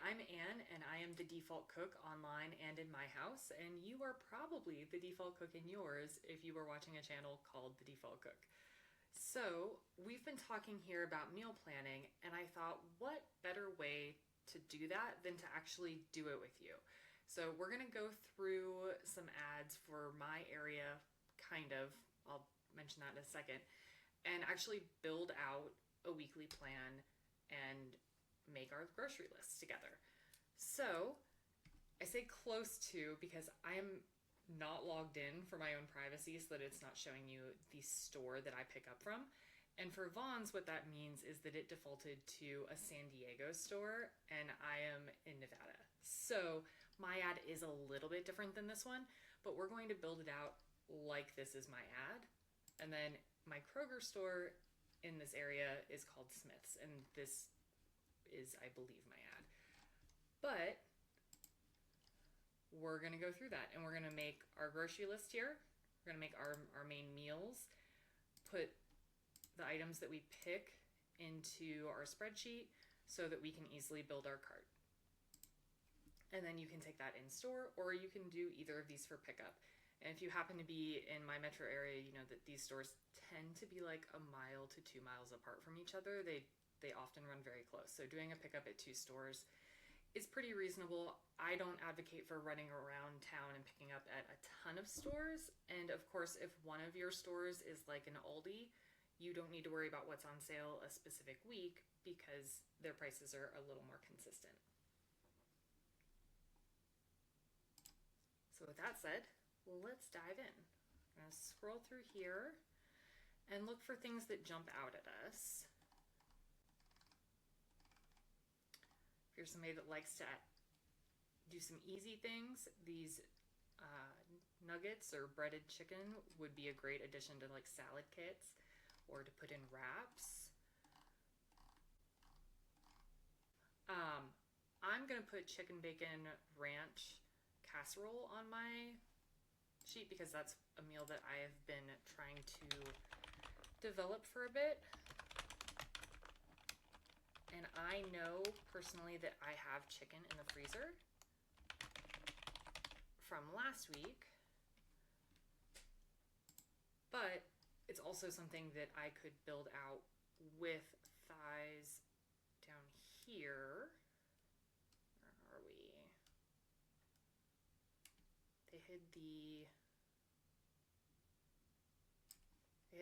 I'm Anne, and I am the default cook online and in my house, and you are probably the default cook in yours if you were watching a channel called The Default Cook. So, we've been talking here about meal planning, and I thought, what better way to do that than to actually do it with you? So, we're going to go through some ads for my area, kind of. I'll mention that in a second, and actually build out a weekly plan and make our grocery lists together. So I say close to because I am not logged in for my own privacy so that it's not showing you the store that I pick up from. And for Vaughn's, what that means is that it defaulted to a San Diego store and I am in Nevada. So my ad is a little bit different than this one, but we're going to build it out like this is my ad. And then my Kroger store in this area is called Smith's, and this is, I believe, my ad. But we're going to go through that and we're going to make our grocery list here. We're going to make our main meals, put the items that we pick into our spreadsheet so that we can easily build our cart. And then you can take that in store or you can do either of these for pickup. And if you happen to be in my metro area, you know that these stores tend to be like a mile to 2 miles apart from each other. They often run very close. So doing a pickup at 2 stores is pretty reasonable. I don't advocate for running around town and picking up at a ton of stores. And of course, if one of your stores is like an Aldi, you don't need to worry about what's on sale a specific week because their prices are a little more consistent. So with that said, let's dive in. I'm going to scroll through here and look for things that jump out at us. If you're somebody that likes to do some easy things, these nuggets or breaded chicken would be a great addition to like salad kits or to put in wraps. I'm going to put chicken bacon ranch casserole on my sheet because that's a meal that I have been trying to develop for a bit. And I know personally that I have chicken in the freezer from last week, but it's also something that I could build out with thighs down here. Where are we? They hid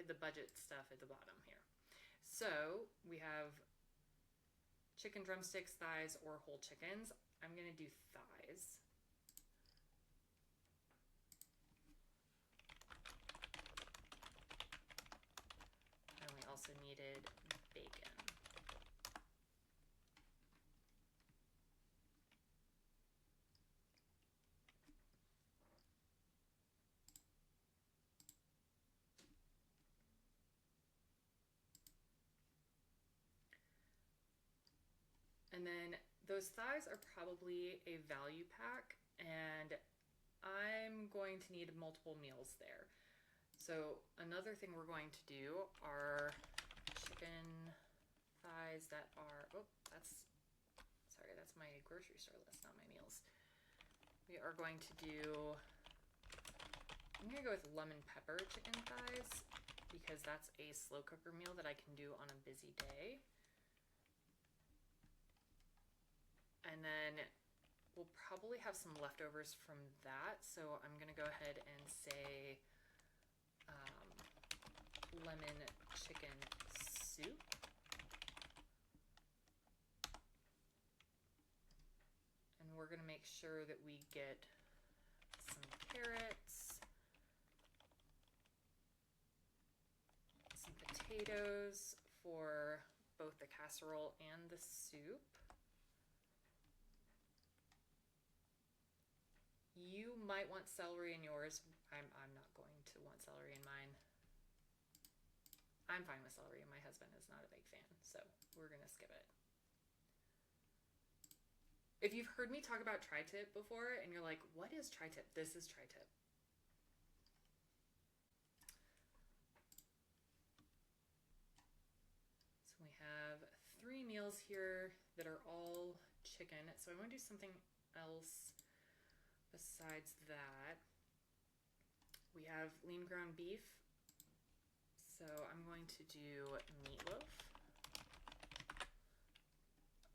the budget stuff at the bottom here. So we have chicken drumsticks, thighs, or whole chickens. I'm going to do thighs. And we also needed bacon. And then those thighs are probably a value pack, and I'm going to need multiple meals there. So another thing we're going to do are chicken thighs that are, that's my grocery store list, not my meals. We are going to do, I'm going to go with lemon pepper chicken thighs because that's a slow cooker meal that I can do on a busy day. And then we'll probably have some leftovers from that. So I'm going to go ahead and say lemon chicken soup. And we're going to make sure that we get some carrots, some potatoes for both the casserole and the soup. You might want celery in yours. I'm not going to want celery in mine. I'm fine with celery, and my husband is not a big fan, so we're going to skip it. If you've heard me talk about tri-tip before, and you're like, what is tri-tip? This is tri-tip. So we have 3 meals here that are all chicken it. So I want to do something else besides that. We have lean ground beef. So I'm going to do meatloaf.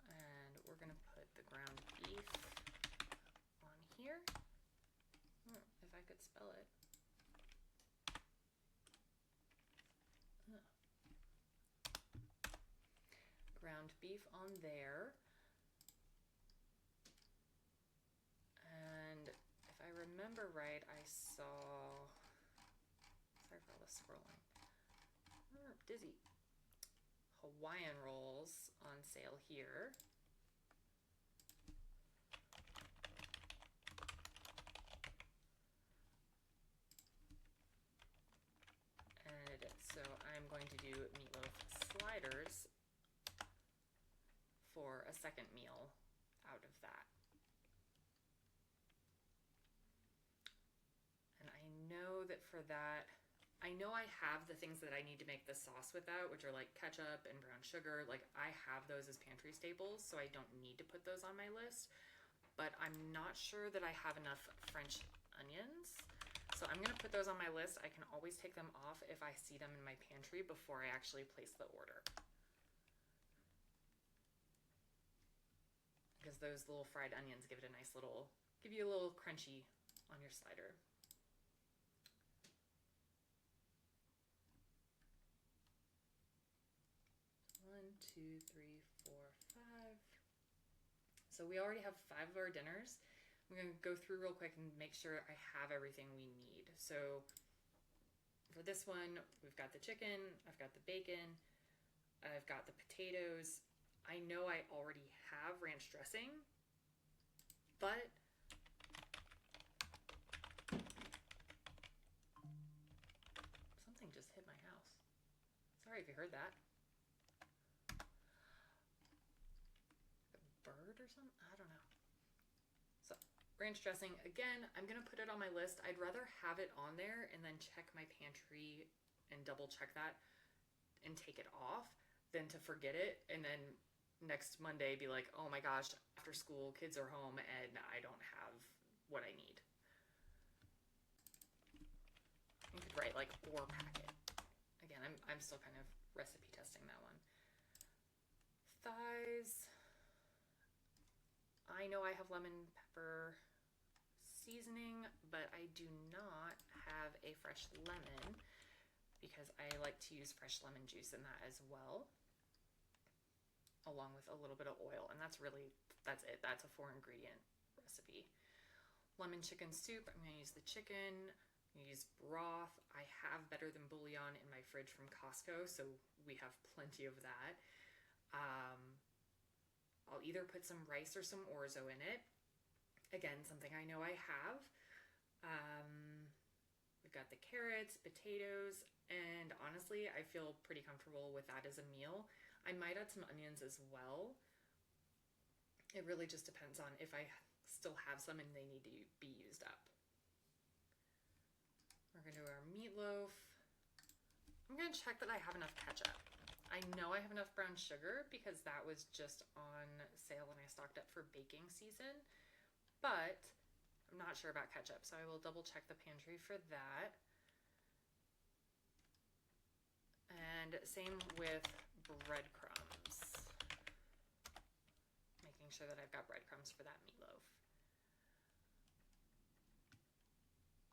And we're going to put the ground beef on here. If I could spell it. Ground beef on there. And if I remember right, I saw, sorry for all the scrolling, dizzy, Hawaiian rolls on sale here. And so I'm going to do meatloaf sliders for a second meal out of that. And I know that for that, I know I have the things that I need to make the sauce without, which are like ketchup and brown sugar. Like I have those as pantry staples, so I don't need to put those on my list. But I'm not sure that I have enough French onions. So I'm gonna put those on my list. I can always take them off if I see them in my pantry before I actually place the order. Because those little fried onions give you a little crunchy on your slider. One, two, three, four, five. So we already have 5 of our dinners. I'm gonna go through real quick and make sure I have everything we need. So for this one, we've got the chicken, I've got the bacon, I've got the potatoes. I know I already have ranch dressing, but something just hit my house. Sorry if you heard that. A bird or something? I don't know. So ranch dressing, again, I'm gonna put it on my list. I'd rather have it on there and then check my pantry and double check that and take it off than to forget it and then next Monday be like, oh my gosh, after school, kids are home and I don't have what I need. You could write like or packet. Again, I'm still kind of recipe testing that one. Thighs. I know I have lemon pepper seasoning, but I do not have a fresh lemon because I like to use fresh lemon juice in that as well, along with a little bit of oil, and that's it. That's a 4-ingredient recipe. Lemon chicken soup, I'm going to use the chicken. I'm going to use broth. I have Better Than Bouillon in my fridge from Costco, so we have plenty of that. I'll either put some rice or some orzo in it. Again, something I know I have. We've got the carrots, potatoes, and honestly, I feel pretty comfortable with that as a meal. I might add some onions as well. It really just depends on if I still have some and they need to be used up. We're gonna do our meatloaf. I'm gonna check that I have enough ketchup. I know I have enough brown sugar because that was just on sale when I stocked up for baking season, but I'm not sure about ketchup, so I will double check the pantry for that. And same with breadcrumbs. Making sure that I've got breadcrumbs for that meatloaf.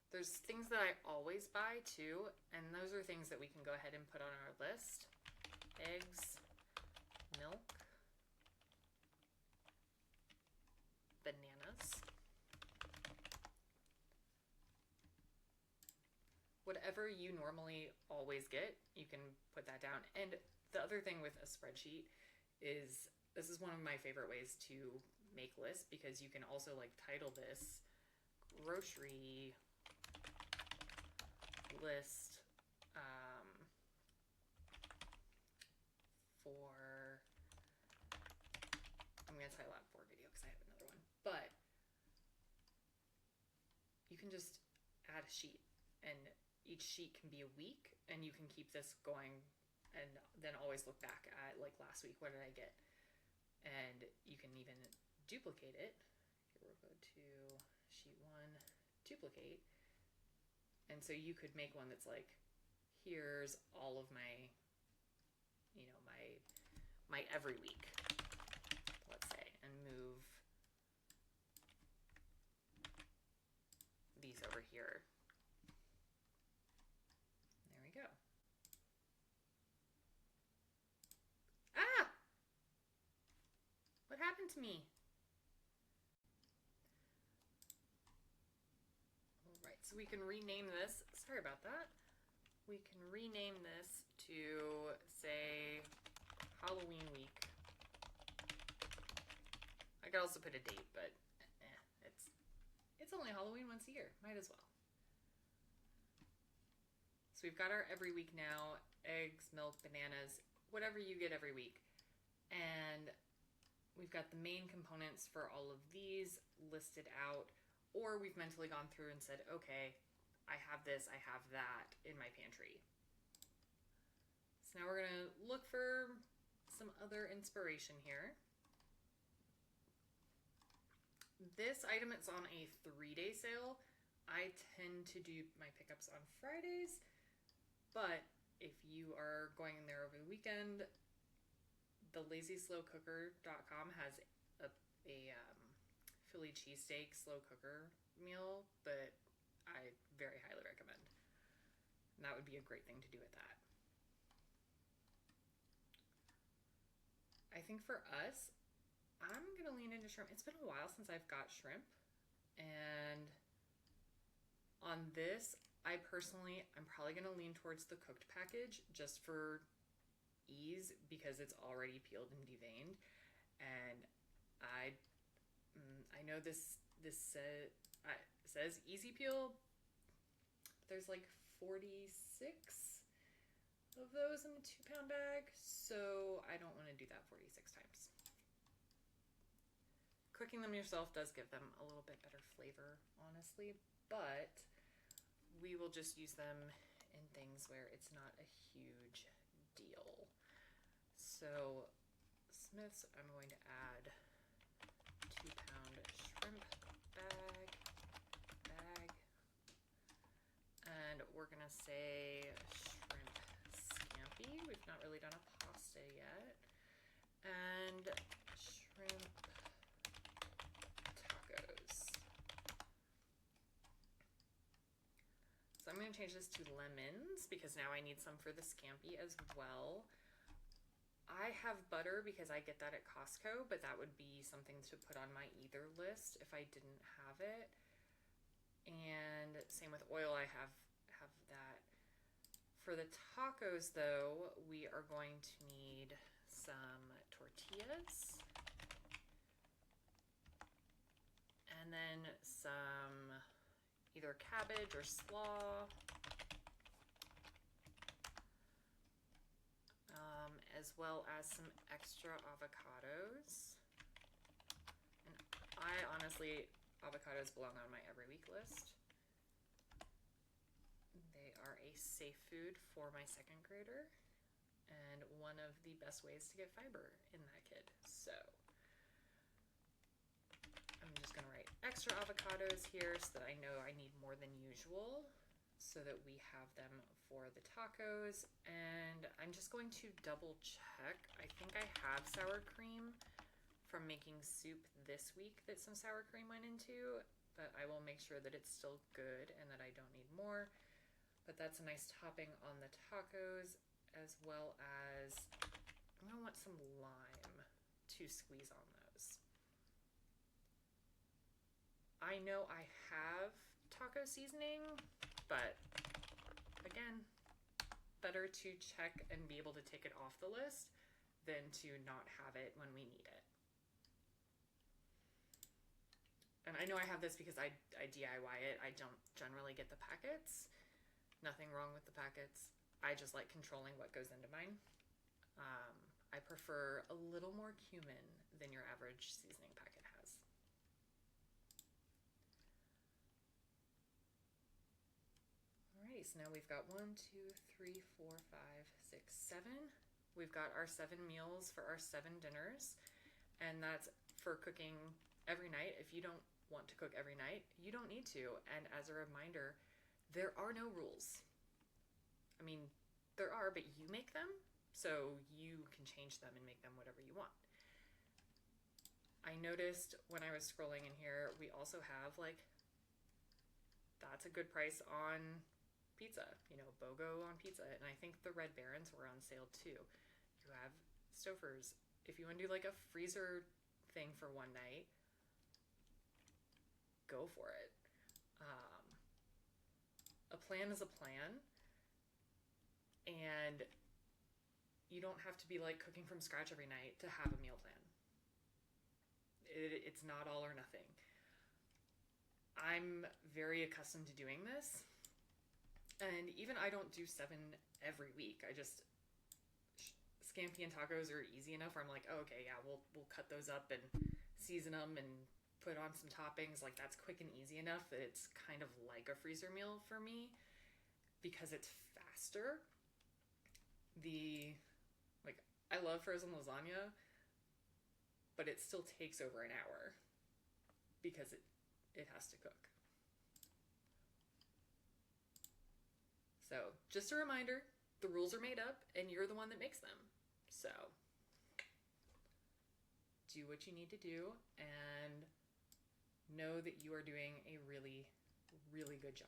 There's things that I always buy too, and those are things that we can go ahead and put on our list. Eggs, milk, bananas. Whatever you normally always get, you can put that down. And the other thing with a spreadsheet is this is one of my favorite ways to make lists because you can also like title this grocery list for, I'm going to title out for video because I have another one, but you can just add a sheet and each sheet can be a week and you can keep this going and then always look back at like last week, what did I get? And you can even duplicate it. Here we'll go to sheet 1, duplicate. And so you could make one that's like, here's all of my, my every week, let's say, and move these over here. There we go. Ah! What happened to me? All right, so we can rename this. Sorry about that. We can rename this to, say, Halloween week. I could also put a date, but it's only Halloween once a year. Might as well. So we've got our every week now, eggs, milk, bananas, whatever you get every week. And we've got the main components for all of these listed out, or we've mentally gone through and said, okay, I have this, I have that in my pantry. So now we're gonna look for some other inspiration here. This item is on a 3-day sale. I tend to do my pickups on Fridays, but if you are going in there over the weekend, the LazySlowCooker.com has a Philly cheesesteak slow cooker meal that I very highly recommend. And that would be a great thing to do with that. I think for us, I'm going to lean into shrimp. It's been a while since I've got shrimp. And on this, I'm probably going to lean towards the cooked package just for ease because it's already peeled and deveined. And I know this says easy peel. There's like 46 of those in a 2-pound bag, so I don't want to do that 46 times. Cooking them yourself does give them a little bit better flavor, honestly, but we will just use them in things where it's not a huge deal. So Smith's, I'm going to add 2-pound shrimp bag, and we're gonna say shrimp scampi. We've not really done a pasta yet. And shrimp tacos. So I'm gonna change this to lemons because now I need some for the scampi as well. I have butter because I get that at Costco, but that would be something to put on my either list if I didn't have it. And same with oil, I have that. For the tacos though, we are going to need some tortillas. And then some either cabbage or slaw. As well as some extra avocados. And avocados belong on my every week list. They are a safe food for my 2nd grader and one of the best ways to get fiber in that kid. So I'm just gonna write extra avocados here so that I know I need more than usual, so that we have them for the tacos. And I'm just going to double check. I think I have sour cream from making soup this week that some sour cream went into, but I will make sure that it's still good and that I don't need more. But that's a nice topping on the tacos, as well as I'm gonna want some lime to squeeze on those. I know I have taco seasoning, but again, better to check and be able to take it off the list than to not have it when we need it. And I know I have this because I DIY it. I don't generally get the packets. Nothing wrong with the packets. I just like controlling what goes into mine. I prefer a little more cumin than your average seasoning packet has. Alrighty, so now we've got 1, 2, 3, 4, 5, 6, 7. We've got our 7 meals for our 7 dinners. And that's for cooking every night. If you don't want to cook every night, you don't need to. And as a reminder, there are no rules. I mean, there are, but you make them, so you can change them and make them whatever you want. I noticed when I was scrolling in here, we also have like, that's a good price on pizza, BOGO on pizza. And I think the Red Barons were on sale too. You have Stouffer's. If you want to do like a freezer thing for one night, go for it. A plan is a plan, and you don't have to be like cooking from scratch every night to have a meal plan. It's not all or nothing. I'm very accustomed to doing this, and even I don't do 7 every week. I just, scampi and tacos are easy enough where I'm like, oh, okay, yeah, we'll cut those up and season them and put on some toppings. Like, that's quick and easy enough that it's kind of like a freezer meal for me because it's faster. I love frozen lasagna, but it still takes over an hour because it has to cook. So just a reminder, the rules are made up and you're the one that makes them. So do what you need to do and know that you are doing a really, really good job.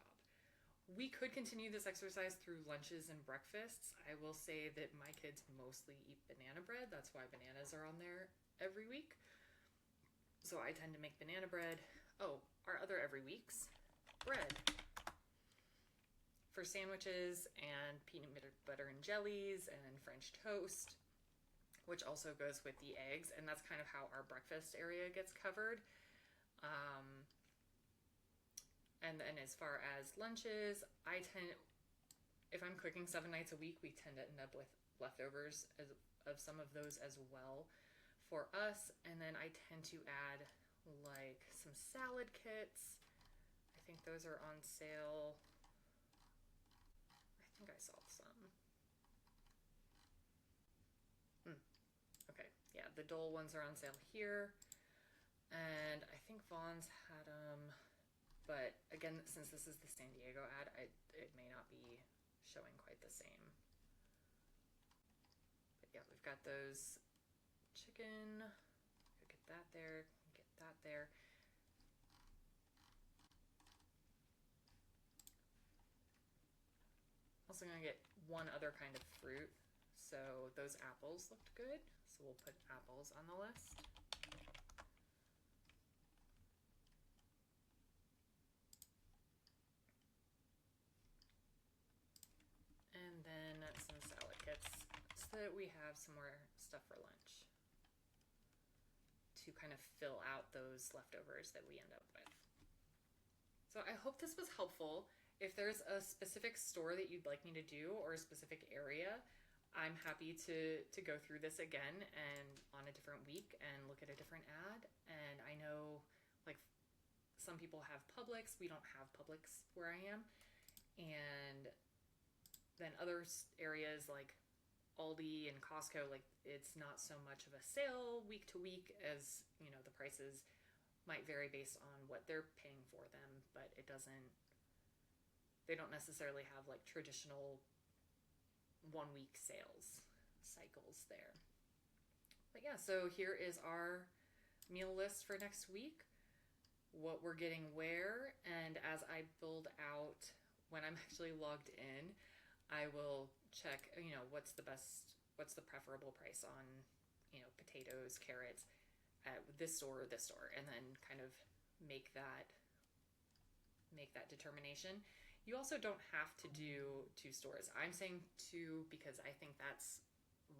We could continue this exercise through lunches and breakfasts. I will say that my kids mostly eat banana bread. That's why bananas are on there every week. So I tend to make banana bread. Oh, our other every weeks, bread. For sandwiches and peanut butter and jellies and French toast, which also goes with the eggs. And that's kind of how our breakfast area gets covered. And then as far as lunches, if I'm cooking 7 nights a week, we tend to end up with leftovers of some of those as well for us. And then I tend to add like some salad kits. I think those are on sale. I think I saw some. Okay, yeah, the Dole ones are on sale here. And I think Vaughn's had them. But again, since this is the San Diego ad, it may not be showing quite the same. But yeah, we've got those chicken. Get that there. Get that there. Also gonna get one other kind of fruit. So those apples looked good. So we'll put apples on the list. And then some salad kits so that we have some more stuff for lunch to kind of fill out those leftovers that we end up with. So I hope this was helpful. If there's a specific store that you'd like me to do or a specific area, I'm happy to go through this again and on a different week and look at a different ad. And I know like some people have Publix. We don't have Publix where I am. And then other areas like Aldi and Costco, like it's not so much of a sale week to week as, the prices might vary based on what they're paying for them, but they don't necessarily have like traditional 1 week sales cycles there. But yeah, so here is our meal list for next week, what we're getting where, and as I build out when I'm actually logged in, I will check, what's the preferable price on, potatoes, carrots at this store or this store, and then kind of make that determination. You also don't have to do 2 stores. I'm saying 2 because I think that's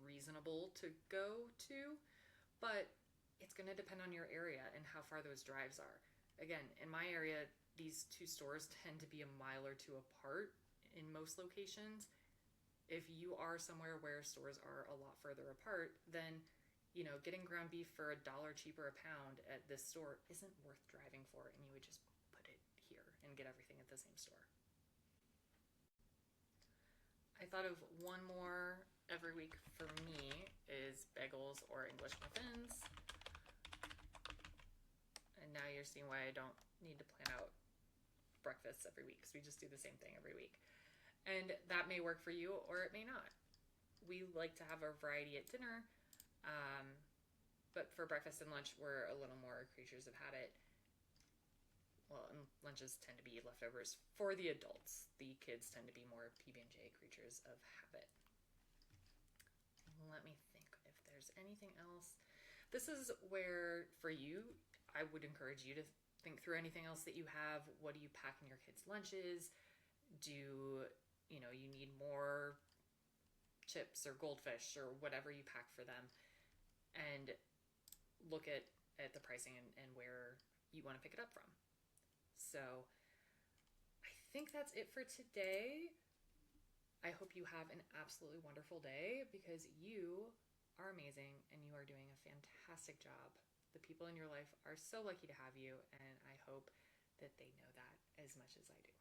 reasonable to go to, but it's going to depend on your area and how far those drives are. Again, in my area, these 2 stores tend to be a mile or 2 apart in most locations. If you are somewhere where stores are a lot further apart, then getting ground beef for $1 cheaper a pound at this store isn't worth driving for, and you would just put it here and get everything at the same store. I thought of one more every week for me is bagels or English muffins. you're seeing why I don't need to plan out breakfasts every week, because we just do the same thing every week. And that may work for you, or it may not. We like to have a variety at dinner, but for breakfast and lunch, we're a little more creatures of habit. Well, and lunches tend to be leftovers for the adults. The kids tend to be more PB&J creatures of habit. Let me think if there's anything else. This is where, for you, I would encourage you to think through anything else that you have. What do you pack in your kids' lunches? Do you need more chips or goldfish or whatever you pack for them? And look at the pricing and where you want to pick it up from. So I think that's it for today. I hope you have an absolutely wonderful day, because you are amazing and you are doing a fantastic job. The people in your life are so lucky to have you, and I hope that they know that as much as I do.